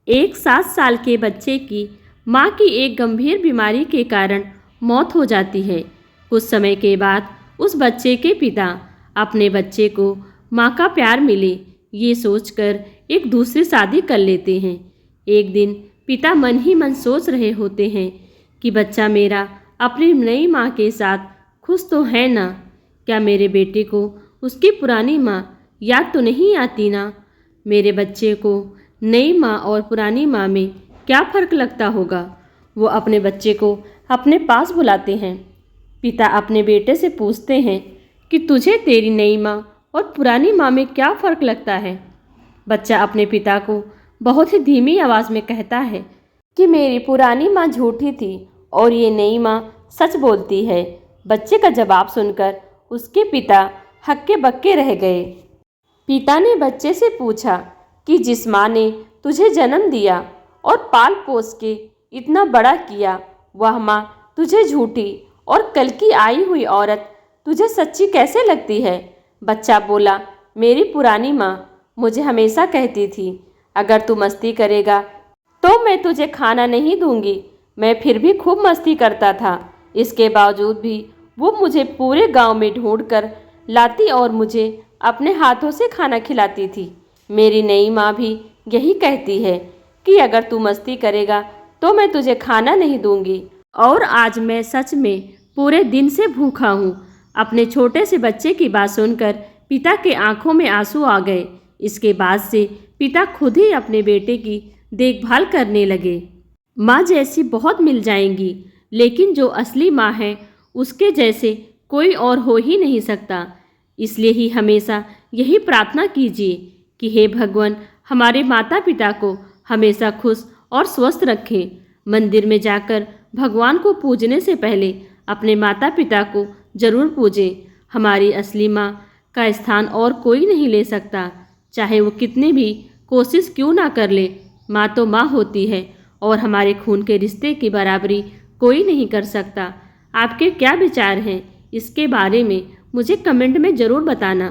एक 7 साल के बच्चे की माँ की एक गंभीर बीमारी के कारण मौत हो जाती है। कुछ समय के बाद उस बच्चे के पिता अपने बच्चे को माँ का प्यार मिले ये सोचकर एक दूसरी शादी कर लेते हैं। एक दिन पिता मन ही मन सोच रहे होते हैं कि बच्चा मेरा अपनी नई माँ के साथ खुश तो है ना? क्या मेरे बेटे को उसकी पुरानी माँ याद तो नहीं आती ना? मेरे बच्चे को नई माँ और पुरानी माँ में क्या फ़र्क लगता होगा? वो अपने बच्चे को अपने पास बुलाते हैं। पिता अपने बेटे से पूछते हैं कि तुझे तेरी नई माँ और पुरानी माँ में क्या फ़र्क लगता है? बच्चा अपने पिता को बहुत ही धीमी आवाज़ में कहता है कि मेरी पुरानी माँ झूठी थी और ये नई माँ सच बोलती है। बच्चे का जवाब सुनकर उसके पिता हक्के बक्के रह गए। पिता ने बच्चे से पूछा कि जिस माँ ने तुझे जन्म दिया और पाल पोस के इतना बड़ा किया, वह माँ तुझे झूठी और कल की आई हुई औरत तुझे सच्ची कैसे लगती है? बच्चा बोला, मेरी पुरानी माँ मुझे हमेशा कहती थी, अगर तू मस्ती करेगा तो मैं तुझे खाना नहीं दूंगी। मैं फिर भी खूब मस्ती करता था। इसके बावजूद भी वो मुझे पूरे गांव में ढूंढ कर लाती और मुझे अपने हाथों से खाना खिलाती थी। मेरी नई माँ भी यही कहती है कि अगर तू मस्ती करेगा तो मैं तुझे खाना नहीं दूंगी। और आज मैं सच में पूरे दिन से भूखा हूँ। अपने छोटे से बच्चे की बात सुनकर पिता के आंखों में आंसू आ गए। इसके बाद से पिता खुद ही अपने बेटे की देखभाल करने लगे। माँ जैसी बहुत मिल जाएंगी, लेकिन जो असली माँ है उसके जैसे कोई और हो ही नहीं सकता। इसलिए ही हमेशा यही प्रार्थना कीजिए कि हे भगवान, हमारे माता पिता को हमेशा खुश और स्वस्थ रखें। मंदिर में जाकर भगवान को पूजने से पहले अपने माता पिता को जरूर पूजें। हमारी असली माँ का स्थान और कोई नहीं ले सकता। चाहे वो कितनी भी कोशिश क्यों ना कर ले, माँ तो माँ होती है और हमारे खून के रिश्ते की बराबरी कोई नहीं कर सकता। आपके क्या विचार हैं इसके बारे में मुझे कमेंट में ज़रूर बताना।